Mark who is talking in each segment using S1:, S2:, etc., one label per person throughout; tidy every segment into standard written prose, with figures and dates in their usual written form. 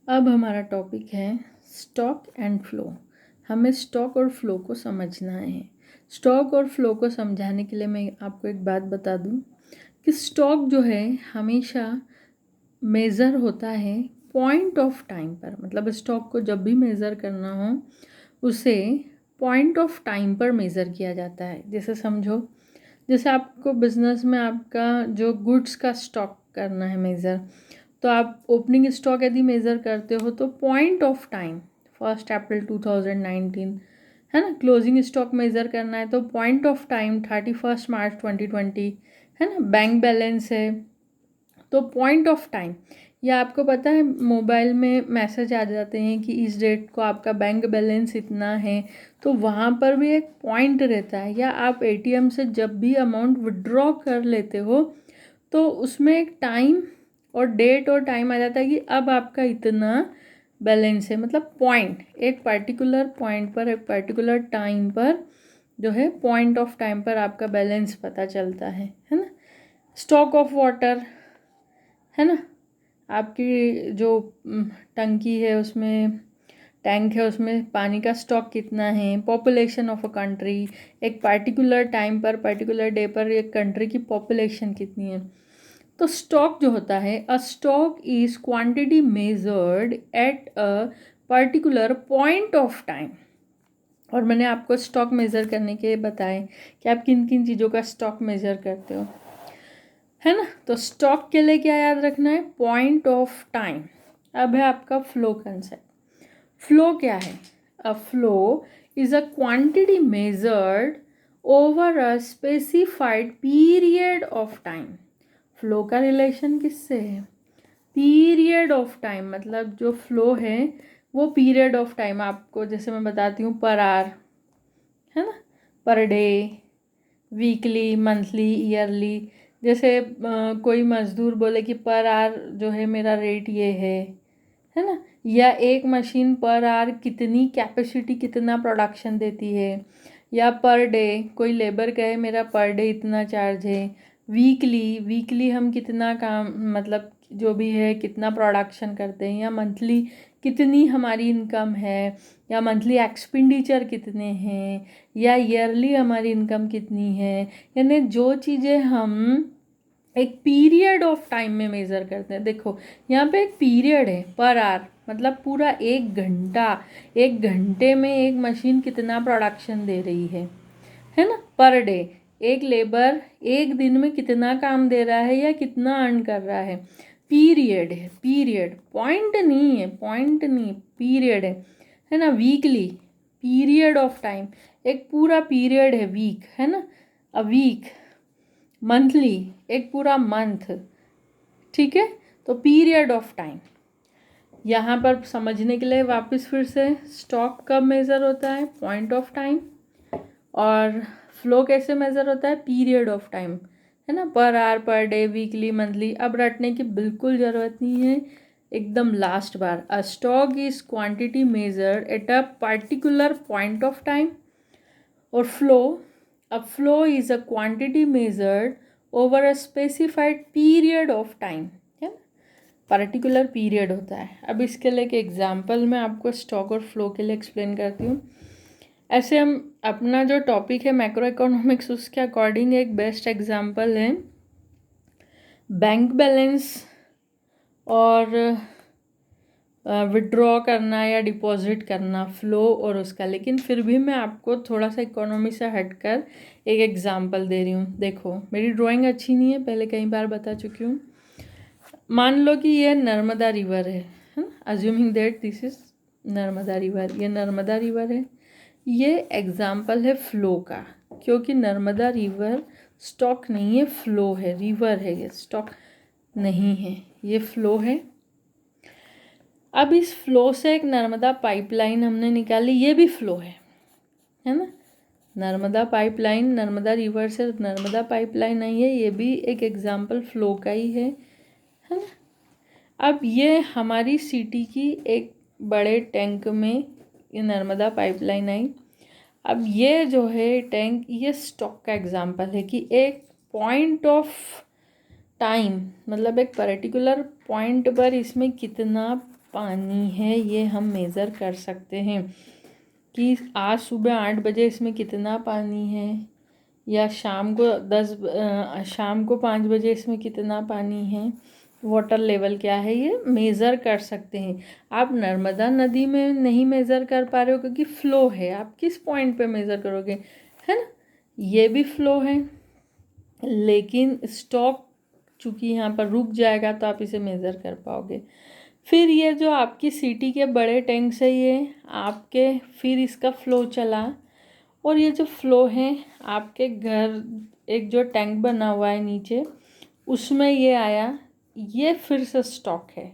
S1: अब हमारा टॉपिक है स्टॉक एंड फ्लो। हमें स्टॉक और फ्लो को समझना है। स्टॉक और फ्लो को समझाने के लिए मैं आपको एक बात बता दूं कि स्टॉक जो है हमेशा मेज़र होता है पॉइंट ऑफ टाइम पर। मतलब स्टॉक को जब भी मेज़र करना हो उसे पॉइंट ऑफ टाइम पर मेज़र किया जाता है। जैसे समझो, जैसे आपको बिजनेस में आपका जो गुड्स का स्टॉक करना है मेज़र, तो आप ओपनिंग स्टॉक यदि मेज़र करते हो तो पॉइंट ऑफ टाइम 1 अप्रैल 2019 है ना। क्लोजिंग स्टॉक मेज़र करना है तो पॉइंट ऑफ टाइम 31 मार्च 2020 है ना। बैंक बैलेंस है तो पॉइंट ऑफ टाइम, या आपको पता है मोबाइल में मैसेज आ जाते हैं कि इस डेट को आपका बैंक बैलेंस इतना है, तो वहाँ पर भी एक पॉइंट रहता है। या आप एटीएम से जब भी अमाउंट विड्रॉ कर लेते हो तो उसमें एक टाइम और डेट और टाइम आ जाता है कि अब आपका इतना बैलेंस है। मतलब पॉइंट, एक पर्टिकुलर पॉइंट पर एक पर्टिकुलर टाइम पर जो है पॉइंट ऑफ टाइम पर आपका बैलेंस पता चलता है ना। स्टॉक ऑफ वाटर है ना, आपकी जो टंकी है उसमें, टैंक है उसमें पानी का स्टॉक कितना है। पॉपुलेशन ऑफ अ कंट्री, एक पर्टिकुलर टाइम पर पर्टिकुलर डे पर एक कंट्री की पॉपुलेशन कितनी है। तो स्टॉक जो होता है, अ stock is quantity measured at a particular point of time. और मैंने आपको स्टॉक मेज़र करने के बताए कि आप किन किन चीज़ों का स्टॉक मेज़र करते हो, है ना। तो स्टॉक के लिए क्या याद रखना है, पॉइंट ऑफ टाइम। अब है आपका फ्लो कंसेप्ट। फ्लो क्या है, अ flow is a quantity measured over a specified period of time. Flow का रिलेशन किससे है, पीरियड ऑफ टाइम। मतलब जो फ्लो है वो पीरियड ऑफ टाइम, आपको जैसे मैं बताती हूँ पर आवर है ना, per day, weekly, monthly, yearly. जैसे कोई मज़दूर बोले कि पर आवर जो है मेरा रेट ये है ना। या एक मशीन पर आवर कितनी कैपेसिटी, कितना प्रोडक्शन देती है। या पर डे कोई लेबर कहे मेरा पर डे इतना चार्ज है। वीकली, वीकली हम कितना काम, मतलब जो भी है कितना प्रोडक्शन करते हैं। या मंथली कितनी हमारी इनकम है, या मंथली एक्सपेंडिचर कितने हैं, या ईयरली हमारी इनकम कितनी है। यानी जो चीज़ें हम एक पीरियड ऑफ टाइम में मेज़र करते हैं। देखो यहाँ पे एक पीरियड है पर आवर, मतलब पूरा 1 घंटा, 1 घंटे में एक मशीन कितना प्रोडक्शन दे रही है ना। पर डे एक लेबर एक दिन में कितना काम दे रहा है या कितना अर्न कर रहा है। पीरियड है, पीरियड, पॉइंट नहीं है, पॉइंट नहीं, पीरियड है ना। वीकली, पीरियड ऑफ टाइम, एक पूरा पीरियड है वीक, है ना, अ वीक। मंथली, एक पूरा मंथ, ठीक है। तो पीरियड ऑफ टाइम यहाँ पर समझने के लिए वापस फिर से, स्टॉक कब मेज़र होता है, पॉइंट ऑफ टाइम। और फ्लो कैसे मेज़र होता है, पीरियड ऑफ टाइम, है ना, per hour, per day, weekly, monthly. अब रटने की बिल्कुल ज़रूरत नहीं है, एकदम लास्ट बार, a stock is quantity measured at a particular point of time. और flow, a flow is a quantity measured over a specified period of time, है ना, पर्टिकुलर पीरियड होता है। अब इसके लिए एक एग्जांपल मैं आपको स्टॉक और फ्लो के लिए एक्सप्लेन करती हूँ। ऐसे हम अपना जो टॉपिक है मैक्रो इकोनॉमिक्स, उसके अकॉर्डिंग एक बेस्ट एग्जांपल है बैंक बैलेंस और विड्रॉ करना या डिपॉजिट करना, फ्लो और उसका। लेकिन फिर भी मैं आपको थोड़ा सा इकोनॉमी से हटकर एक एग्जांपल दे रही हूँ। देखो मेरी ड्राइंग अच्छी नहीं है, पहले कई बार बता चुकी हूँ। मान लो कि ये नर्मदा रिवर है ना, assuming that this is Narmada river, ये नर्मदा रिवर है। ये एग्जाम्पल है फ्लो का, क्योंकि नर्मदा रिवर स्टॉक नहीं है, फ्लो है, रिवर है, ये स्टॉक नहीं है, ये फ्लो है। अब इस फ्लो से एक नर्मदा पाइपलाइन हमने निकाली, ये भी फ्लो है ना। नर्मदा पाइपलाइन, नर्मदा रिवर से नर्मदा पाइपलाइन आई है, ये भी एक एग्जाम्पल फ्लो का ही है ना। अब ये हमारी सिटी की एक बड़े टैंक में ये नर्मदा पाइपलाइन आई। अब ये जो है टैंक, ये स्टॉक का एग्जाम्पल है कि एक पॉइंट ऑफ टाइम, मतलब एक पर्टिकुलर पॉइंट पर इसमें कितना पानी है ये हम मेज़र कर सकते हैं कि आज सुबह 8 बजे इसमें कितना पानी है, या शाम को 5 बजे इसमें कितना पानी है, वाटर लेवल क्या है, ये मेज़र कर सकते हैं। आप नर्मदा नदी में नहीं मेज़र कर पा रहे हो क्योंकि फ़्लो है, आप किस पॉइंट पे मेज़र करोगे, है ना। ये भी फ़्लो है, लेकिन स्टॉक चूँकि यहाँ पर रुक जाएगा तो आप इसे मेज़र कर पाओगे। फिर ये जो आपकी सिटी के बड़े टैंक से ये आपके फिर इसका फ़्लो चला, और ये जो फ़्लो है आपके घर एक जो टैंक बना हुआ है नीचे उसमें ये आया, ये फिर से स्टॉक है,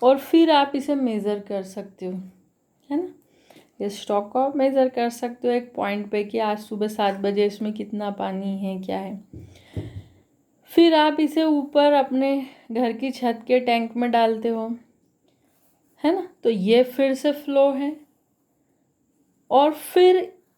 S1: और फिर आप इसे मेज़र कर सकते हो, है ना। ये स्टॉक को आप मेज़र कर सकते हो एक पॉइंट पे कि आज सुबह 7 बजे इसमें कितना पानी है, क्या है। फिर आप इसे ऊपर अपने घर की छत के टैंक में डालते हो, है ना, तो ये फिर से फ़्लो है, और फिर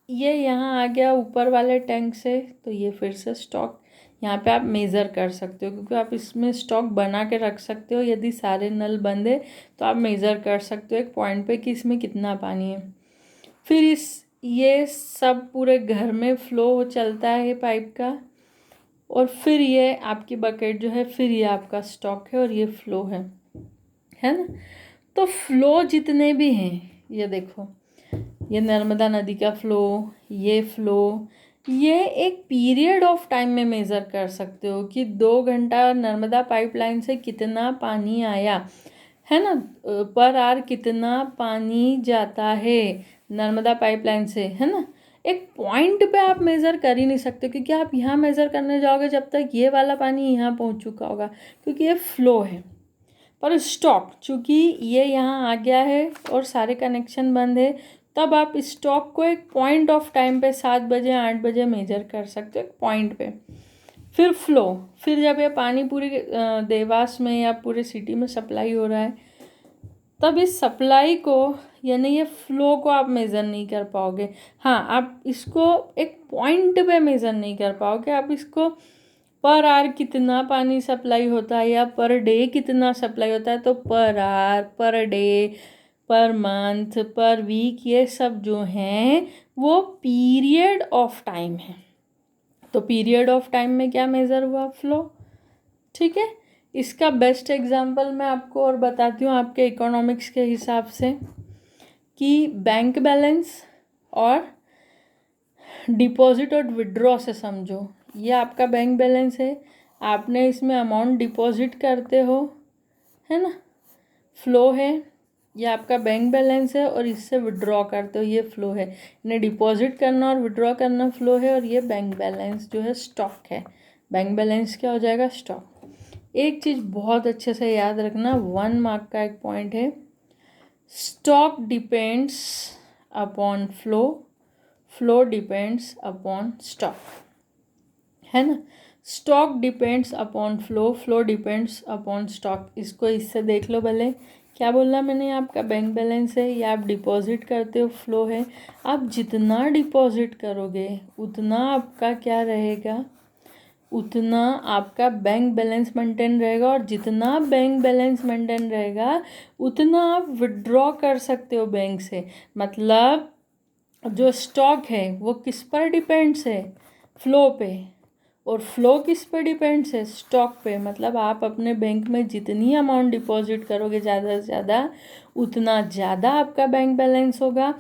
S1: ये यहाँ आ गया ऊपर वाले टैंक से, तो ये फिर से स्टॉक। यहाँ पे आप मेज़र कर सकते हो क्योंकि आप इसमें स्टॉक बना के रख सकते हो। यदि सारे नल बंद है तो आप मेज़र कर सकते हो एक पॉइंट पे कि इसमें कितना पानी है। फिर ये सब पूरे घर में फ़्लो चलता है पाइप का, और फिर ये आपकी बकेट जो है, फिर ये आपका स्टॉक है और ये फ़्लो है ना। तो फ़्लो जितने भी हैं, ये देखो, ये नर्मदा नदी का फ़्लो, ये फ़्लो, ये एक पीरियड ऑफ टाइम में मेज़र कर सकते हो कि 2 घंटा नर्मदा पाइपलाइन से कितना पानी आया, है ना, पर आवर कितना पानी जाता है नर्मदा पाइपलाइन से, है ना। एक पॉइंट पे आप मेज़र कर ही नहीं सकते क्योंकि आप यहाँ मेज़र करने जाओगे जब तक ये वाला पानी यहाँ पहुँच चुका होगा, क्योंकि ये फ़्लो है। पर स्टॉक चूँकि ये यहाँ आ गया है और सारे कनेक्शन बंद है, तब आप स्टॉक को एक पॉइंट ऑफ टाइम पे 7 बजे 8 बजे मेजर कर सकते हो एक पॉइंट पे। फिर फ़्लो, फिर जब ये पानी पूरी देवास में या पूरे सिटी में सप्लाई हो रहा है, तब इस सप्लाई को यानी ये फ़्लो को आप मेज़र नहीं कर पाओगे। हाँ, आप इसको एक पॉइंट पे मेज़र नहीं कर पाओगे, आप इसको पर आवर कितना पानी सप्लाई होता है या पर डे कितना सप्लाई होता है, तो per hour, per day, per month, पर वीक, ये सब जो हैं वो पीरियड ऑफ टाइम है। तो पीरियड ऑफ टाइम में क्या मेज़र हुआ, फ़्लो, ठीक है। इसका बेस्ट एग्जांपल मैं आपको और बताती हूँ आपके इकोनॉमिक्स के हिसाब से, कि बैंक बैलेंस और डिपॉजिट और विड्रॉ से समझो। ये आपका बैंक बैलेंस है, आपने इसमें अमाउंट डिपॉजिट करते हो, है ना, फ़्लो है। ये आपका बैंक बैलेंस है और इससे विड्रॉ करते हो, ये फ़्लो है। इन्हें डिपॉजिट करना और विड्रॉ करना फ़्लो है, और ये बैंक बैलेंस जो है स्टॉक है। बैंक बैलेंस क्या हो जाएगा, स्टॉक। एक चीज़ बहुत अच्छे से याद रखना, 1 मार्क का एक पॉइंट है, stock depends upon flow, flow depends upon stock, है ना। Stock depends upon flow, flow depends upon stock. इसको इससे देख लो भले, क्या बोला मैंने, आपका बैंक बैलेंस है या आप डिपॉजिट करते हो, फ़्लो है। आप जितना डिपॉजिट करोगे उतना आपका क्या रहेगा, उतना आपका बैंक बैलेंस मेंटेन रहेगा, और जितना बैंक बैलेंस मेंटेन रहेगा उतना आप विड्रॉ कर सकते हो बैंक से। मतलब जो स्टॉक है वो किस पर डिपेंड्स है, फ़्लो पे, और फ़्लो किस पे डिपेंड्स है, स्टॉक पे। मतलब आप अपने बैंक में जितनी अमाउंट डिपॉजिट करोगे ज़्यादा से ज़्यादा, उतना ज़्यादा आपका बैंक बैलेंस होगा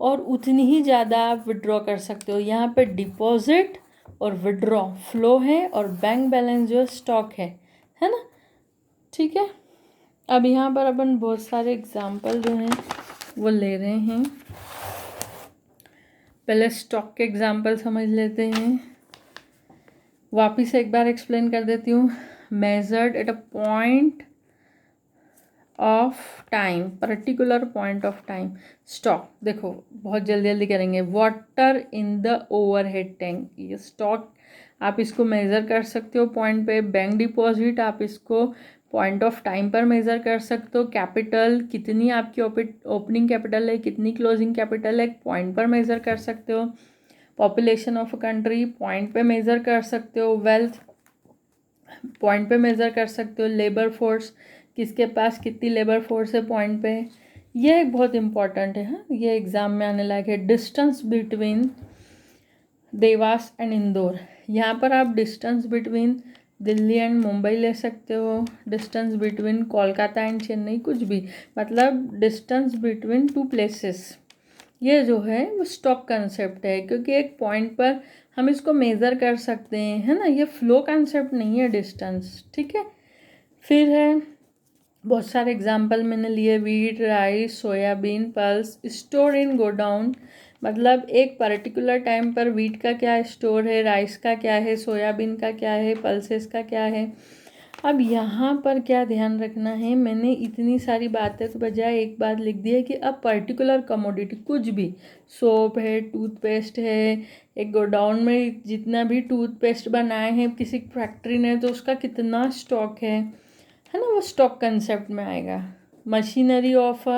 S1: और उतनी ही ज़्यादा आप विड्रॉ कर सकते हो। यहाँ पे डिपॉजिट और विड्रॉ फ़्लो है और बैंक बैलेंस जो स्टॉक है ना, ठीक है। अब यहाँ पर अपन बहुत सारे एग्जाम्पल जो हैं वो ले रहे हैं। पहले स्टॉक के एग्जाम्पल समझ लेते हैं, वापिस एक बार एक्सप्लेन कर देती हूँ। Measured at a point of time, particular point of time, stock. देखो बहुत जल्दी जल्दी करेंगे। Water in the overhead tank, ये स्टॉक आप इसको मेज़र कर सकते हो पॉइंट पे। बैंक डिपॉजिट आप इसको पॉइंट ऑफ टाइम पर मेज़र कर सकते हो। कैपिटल, कितनी आपकी ओपनिंग कैपिटल है, कितनी क्लोजिंग कैपिटल है, पॉइंट पर मेज़र कर सकते हो। Population of a country, point पे मेज़र कर सकते हो। वेल्थ, पॉइंट पे मेज़र कर सकते हो। लेबर फोर्स, किसके पास कितनी लेबर फोर्स है पॉइंट पे, ये एक बहुत इम्पॉर्टेंट है। हाँ, ये एग्ज़ाम में आने लायक है। Distance between Dewas and Indore, यहाँ पर आप distance between Delhi and Mumbai ले सकते हो, distance between Kolkata and Chennai, कुछ भी, मतलब डिस्टेंस बिटवीन टू प्लेसेस। ये जो है वो स्टॉक कंसेप्ट है, क्योंकि एक पॉइंट पर हम इसको मेज़र कर सकते हैं, है ना। ये फ्लो कंसेप्ट नहीं है डिस्टेंस, ठीक है। फिर है बहुत सारे एग्जाम्पल मैंने लिए, wheat, rice, soybean, pulse, store in godown, मतलब एक पर्टिकुलर टाइम पर वीट का क्या स्टोर है, राइस का क्या है, सोयाबीन का क्या है, पल्सेस का क्या है। अब यहाँ पर क्या ध्यान रखना है, मैंने इतनी सारी बातें तो बजाय एक बात लिख दी है कि अब पर्टिकुलर कमोडिटी, कुछ भी, सोप है, टूथपेस्ट है, एक गोडाउन में जितना भी टूथपेस्ट बनाए हैं किसी फैक्ट्री ने तो उसका कितना स्टॉक है ना, वो स्टॉक कंसेप्ट में आएगा। मशीनरी ऑफ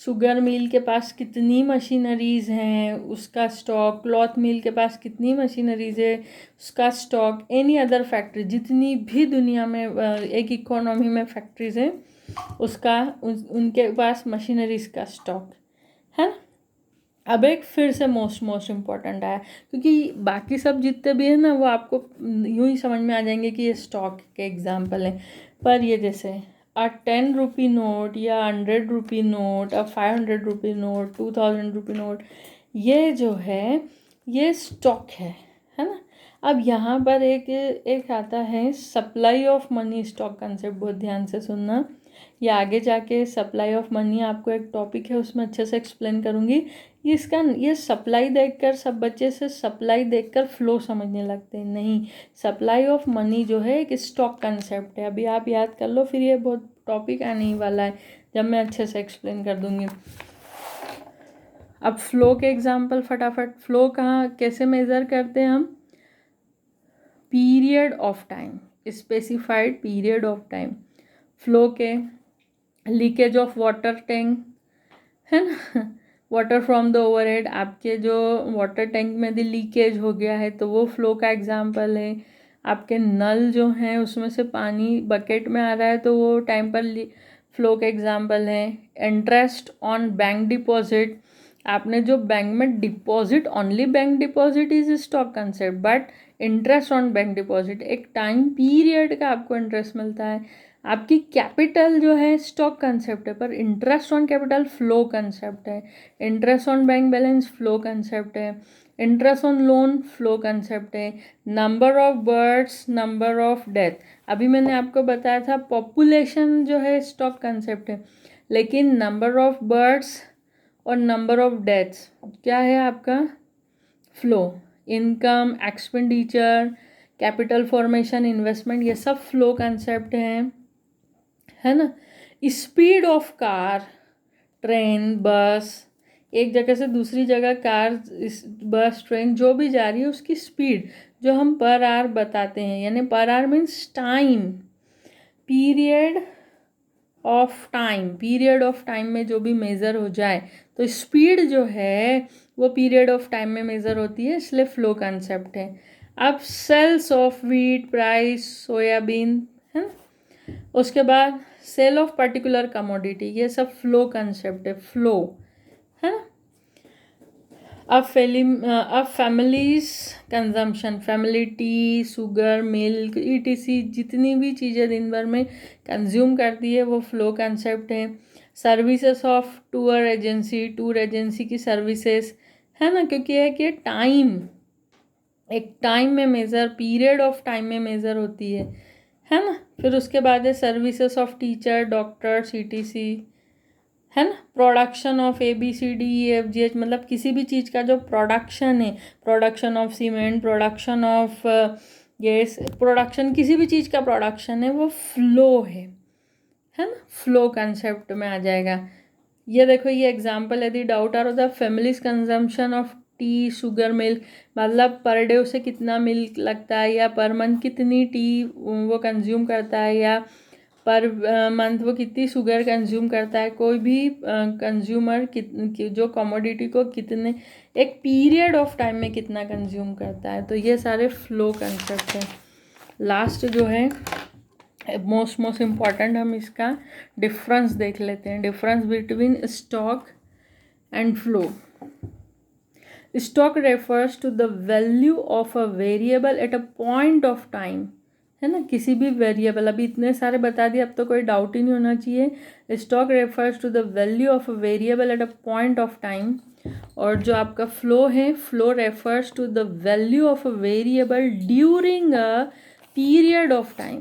S1: शुगर मिल के पास कितनी मशीनरीज़ हैं, उसका स्टॉक, क्लॉथ मिल के पास कितनी मशीनरीज़ है, उसका स्टॉक, एनी अदर फैक्ट्री, जितनी भी दुनिया में एक इकोनॉमी में फैक्ट्रीज़ हैं उसका उनके पास मशीनरीज़ का स्टॉक है ना। अब एक फिर से मोस्ट इम्पॉर्टेंट आया, क्योंकि बाकी सब जितने भी है ना वो आपको यूँ ही समझ में आ जाएंगे कि ये स्टॉक के एग्जाम्पल हैं, पर ये जैसे ₹10 नोट या ₹100 नोट, ₹500 नोट, ₹2000 नोट, ये जो है ये स्टॉक है ना। अब यहाँ पर एक आता है supply of money stock concept, बहुत ध्यान से सुनना। ये आगे जाके सप्लाई ऑफ मनी आपको एक टॉपिक है, उसमें अच्छे से एक्सप्लेन करूँगी। ये सप्लाई देखकर सब बच्चे से सप्लाई देखकर फ्लो समझने लगते हैं, नहीं, सप्लाई ऑफ मनी जो है एक स्टॉक कंसेप्ट है। अभी आप याद कर लो, फिर ये बहुत टॉपिक आने ही वाला है जब मैं अच्छे से एक्सप्लेन कर दूँगी। अब फ्लो के एग्जाम्पल फटाफट। फ्लो कहाँ कैसे मेज़र करते हैं हम, period of time, specified period of time. Flow के लीकेज ऑफ वाटर टैंक है ना, वाटर फ्रॉम द ओवरहेड, आपके जो वाटर टैंक में भी लीकेज हो गया है तो वो फ्लो का एग्जाम्पल है। आपके नल जो हैं उसमें से पानी बकेट में आ रहा है तो वो टाइम पर फ्लो का एग्जाम्पल है। इंटरेस्ट ऑन बैंक डिपॉजिट, आपने जो बैंक में deposit, only bank deposit is stock concept, but interest on bank deposit एक टाइम पीरियड का आपको इंटरेस्ट मिलता है। आपकी कैपिटल जो है स्टॉक कंसेप्ट है, पर interest on capital flow concept है। Interest on bank balance flow concept है। Interest on loan flow concept है। Number of births, number of death, अभी मैंने आपको बताया था पॉपुलेशन जो है स्टॉक कंसेप्ट है, लेकिन नंबर ऑफ बर्ड्स और नंबर ऑफ डेथ्स क्या है आपका flow. Income, expenditure, capital formation, investment, ये सब फ्लो कंसेप्ट हैं, है ना। स्पीड ऑफ कार, ट्रेन, बस, एक जगह से दूसरी जगह कार, बस, ट्रेन जो भी जा रही है उसकी स्पीड जो हम पर आवर बताते हैं, यानी per hour means time, period of time में जो भी मेज़र हो जाए तो स्पीड जो है वो पीरियड ऑफ टाइम में मेज़र होती है, इसलिए फ्लो कंसेप्ट है। अब sales of wheat, price, soybean है ना। उसके बाद सेल ऑफ पर्टिकुलर कमोडिटी, ये सब फ्लो कंसेप्ट है, फ्लो है ना। अब families consumption, family T, sugar, milk, etc, जितनी भी चीज़ें दिन भर में कंज्यूम करती है वो फ्लो कंसेप्ट है। सर्विसेज ऑफ टूर एजेंसी की सर्विसेज है ना, क्योंकि ये टाइम, एक टाइम में मेज़र, पीरियड ऑफ टाइम में मेज़र होती है ना। फिर उसके बाद है services of teacher, doctor, CTC है ना। प्रोडक्शन ऑफ ABCDEFGH, मतलब किसी भी चीज़ का जो प्रोडक्शन है, production of cement, production of gas, production किसी भी चीज़ का प्रोडक्शन है वो फ्लो है ना, फ्लो कंसेप्ट में आ जाएगा। ये देखो, ये एग्जांपल, यदि डाउट आ रहा था, families consumption of T, sugar, milk, मतलब पर डे उसे कितना मिल्क लगता है, या पर मंथ कितनी टी वो कंज्यूम करता है, या पर मंथ वो कितनी शुगर कंज्यूम करता है। कोई भी कंज्यूमर जो कमोडिटी को कितने एक पीरियड ऑफ टाइम में कितना कंज्यूम करता है, तो ये सारे फ्लो कंसेप्ट हैं। लास्ट जो है मोस्ट इम्पॉर्टेंट हम इसका डिफरेंस देख लेते हैं, difference between stock and flow. Stock refers to the value of a variable at a point of time, है ना, किसी भी वेरिएबल, अभी इतने सारे बता दिए, अब तो कोई डाउट ही नहीं होना चाहिए। Stock refers to the value of a variable at a point of time. और जो आपका फ्लो है, flow refers to the value of a variable during a period of time.